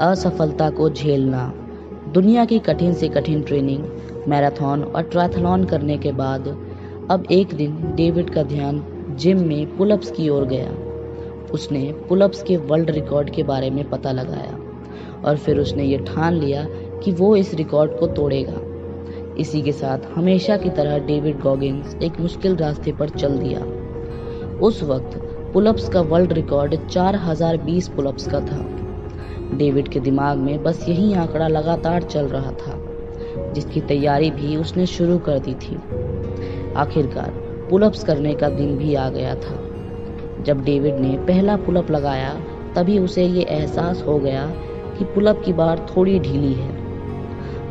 असफलता को झेलना। दुनिया की कठिन से कठिन ट्रेनिंग, मैराथन और ट्रायथलॉन करने के बाद अब एक दिन डेविड का ध्यान जिम में पुलअप्स की ओर गया। उसने पुलअप्स के वर्ल्ड रिकॉर्ड के बारे में पता लगाया और फिर उसने ये ठान लिया कि वो इस रिकॉर्ड को तोड़ेगा। इसी के साथ हमेशा की तरह डेविड गॉगिंस एक मुश्किल रास्ते पर चल दिया। उस वक्त पुलअप्स का वर्ल्ड रिकॉर्ड 4020 पुलअप्स का था। डेविड के दिमाग में बस यही आंकड़ा लगातार चल रहा था, जिसकी तैयारी भी उसने शुरू कर दी थी। आखिरकार पुलअप्स करने का दिन भी आ गया था। जब डेविड ने पहला पुलअप लगाया तभी उसे ये एहसास हो गया कि पुलअप की बार थोड़ी ढीली है,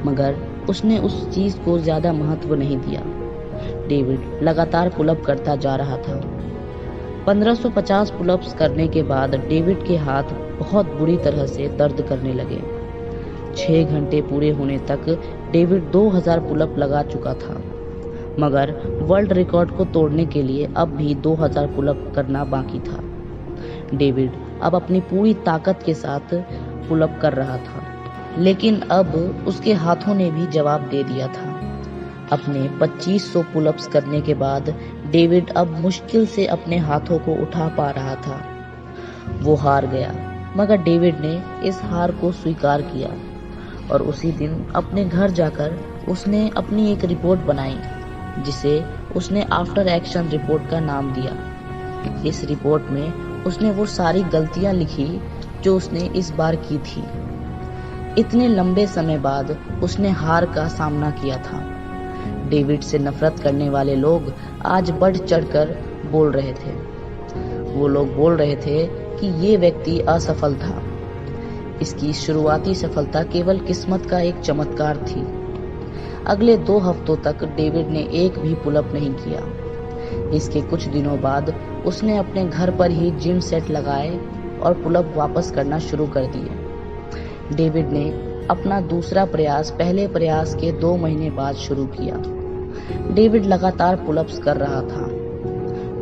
मगर उसने उस चीज को ज्यादा महत्व नहीं दिया। डेविड लगातार पुलअप करता जा रहा था। 1550 पुलअप्स करने के बाद डेविड के हाथ बहुत बुरी तरह से दर्द करने लगे। 6 घंटे पूरे होने तक डेविड 2000 पुलअप लगा चुका था, मगर वर्ल्ड रिकॉर्ड को तोड़ने के लिए अब भी 2000 पुलअप करना बाकी था। डेविड अब अपनी पूरी ताकत के साथ पुलअप कर रहा था, लेकिन अब उसके हाथों ने भी जवाब दे दिया था। अपने 2500 पुलअप्स करने के बाद डेविड अब मुश्किल से अपने हाथों को उठा पा रहा था। वो हार गया, मगर डेविड ने इस हार को स्वीकार किया और उसी दिन अपने घर जाकर उसने अपनी एक रिपोर्ट बनाई, जिसे उसने आफ्टर एक्शन रिपोर्ट का नाम दिया। इस रिपोर्ट में उसने वो सारी गलतियां लिखी जो उसने इस बार की थी। इतने लंबे समय बाद उसने हार का सामना किया था। डेविड से नफरत करने वाले लोग आज बढ़ चढ़कर बोल रहे थे। वो लोग बोल रहे थे कि ये व्यक्ति असफल था। इसकी शुरुआती सफलता केवल किस्मत का एक चमत्कार थी। अगले 2 हफ्तों तक डेविड ने एक भी पुलअप नहीं किया। इसके कुछ दिनों बाद उसने अपने घर पर ही जिम सेट लगाए और पुलअप वापस करना शुरू कर दिए। डेविड ने अपना दूसरा प्रयास पहले प्रयास के 2 महीने बाद शुरू किया। डेविड लगातार पुलअप्स कर रहा था।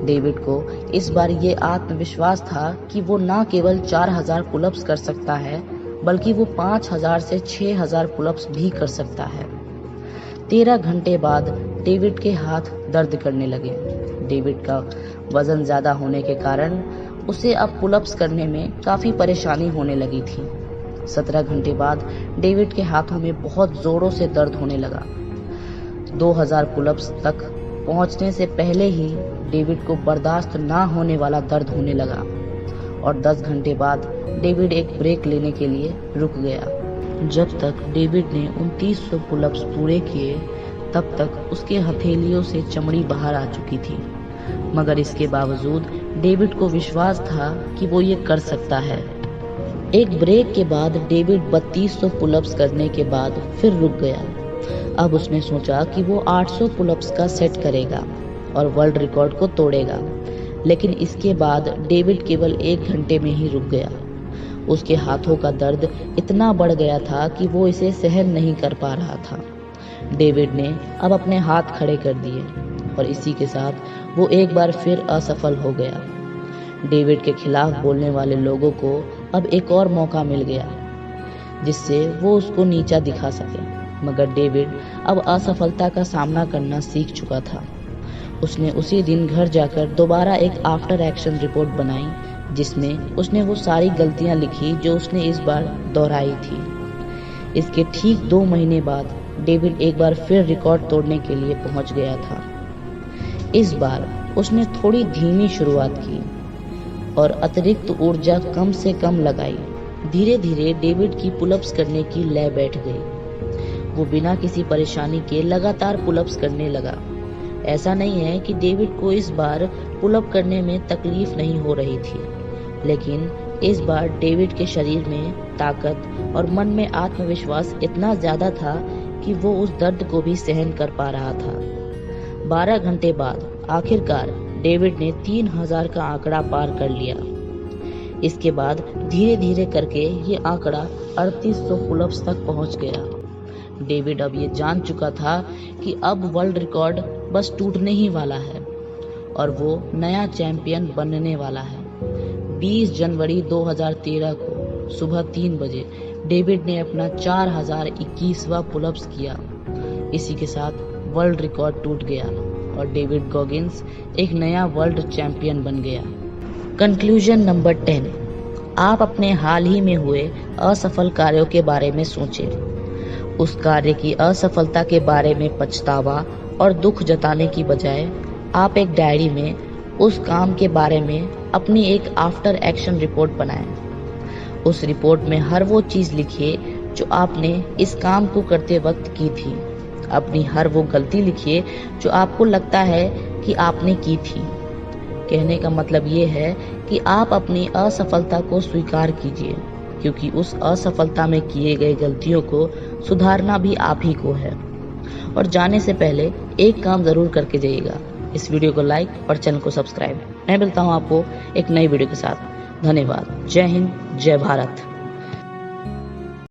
डेविड को इस बार ये आत्मविश्वास था कि वो न केवल 4000 पुलअप्स कर सकता है, बल्कि वो 5000 से 6000 पुलअप्स भी कर सकता है। 13 घंटे बाद डेविड के हाथ दर्द करने लगे। डेविड का वजन ज्यादा होने के कारण उसे अब पुलअप्स करने में काफी परेशानी होने लगी थी। 17 घंटे बाद डेविड के हाथों में बहुत जोरों से दर्द होने लगा। 2000 पुलअप्स तक पहुंचने से पहले ही डेविड को बर्दाश्त ना होने वाला दर्द होने लगा और 10 घंटे बाद डेविड एक ब्रेक लेने के लिए रुक गया। जब तक डेविड ने 2900 पुलअप्स पूरे किए, तब तक उसके हथेलियों से चमड़ी बाहर आ चुकी थी, मगर इसके बावजूद डेविड को विश्वास था कि वो ये कर सकता है। एक ब्रेक के बाद डेविड 3200 पुलअप्स करने के बाद फिर रुक गया। अब उसने सोचा कि वो 800 पुलअप्स का सेट करेगा और वर्ल्ड रिकॉर्ड को तोड़ेगा, लेकिन इसके बाद डेविड केवल 1 घंटे में ही रुक गया। उसके हाथों का दर्द इतना बढ़ गया था कि वो इसे सहन नहीं कर पा रहा था। डेविड ने अब अपने हाथ खड़े कर दिए और इसी के साथ वो एक बार फिर असफल हो गया। डेविड के खिलाफ बोलने वाले लोगों को अब एक और मौका मिल गया, जिससे वो उसको नीचा दिखा सके, मगर डेविड अब असफलता का सामना करना सीख चुका था। उसने उसी दिन घर जाकर दोबारा एक आफ्टर एक्शन रिपोर्ट बनाई, जिसमें उसने वो सारी गलतियां लिखी जो उसने इस बार दोहराई थी। इसके ठीक 2 महीने बाद डेविड एक बार फिर रिकॉर्ड तोड़ने के लिए पहुंच गया था। इस बार उसने थोड़ी धीमी शुरुआत की और अतिरिक्त ऊर्जा कम से कम लगाई। धीरे धीरे डेविड की पुलअप्स करने की लय बैठ गई। वो बिना किसी परेशानी के लगातार पुलअप्स करने लगा। ऐसा नहीं है कि डेविड को इस बार पुलअप करने में तकलीफ नहीं हो रही थी, लेकिन इस बार डेविड के शरीर में ताकत और मन में आत्मविश्वास इतना ज्यादा था कि वो उस दर्द को भी सहन कर पा रहा था। 12 घंटे बाद आखिरकार डेविड ने 3000 का आंकड़ा पार कर लिया। इसके बाद धीरे धीरे करके ये आंकड़ा 3800 पुलअप्स तक पहुंच गया। डेविड अब ये जान चुका था कि अब वर्ल्ड रिकॉर्ड बस टूटने ही वाला है और वो नया चैंपियन बनने वाला है। 20 जनवरी 2013 को सुबह 3 बजे डेविड ने अपना 4021वां पुलअप्स किया। इसी के साथ वर्ल्ड रिकॉर्ड टूट गया और डेविड गॉगिंस एक नया वर्ल्ड चैंपियन बन गया। कंक्लूजन नंबर 10, आप अपने हाल ही में हुए असफल कार्यों के बारे में सोचें। उस कार्य की असफलता के बारे में पछतावा और दुख जताने की बजाय आप एक डायरी में उस काम के बारे में अपनी एक आफ्टर एक्शन रिपोर्ट बनाएं। उस रिपोर्ट में हर वो चीज़ लिखिए जो आपने इस काम को करते वक्त की थी। अपनी हर वो गलती लिखिए जो आपको लगता है कि आपने की थी। कहने का मतलब ये है कि आप अपनी असफलता को स्वीकार कीजिए, क्योंकि उस असफलता में किए गए गलतियों को सुधारना भी आप ही को है। और जाने से पहले एक काम ज़रूर करके जाइएगा, इस वीडियो को लाइक और चैनल को सब्सक्राइब। मैं मिलता हूँ आपको एक नई वीडियो के साथ। धन्यवाद। जय हिंद, जय भारत।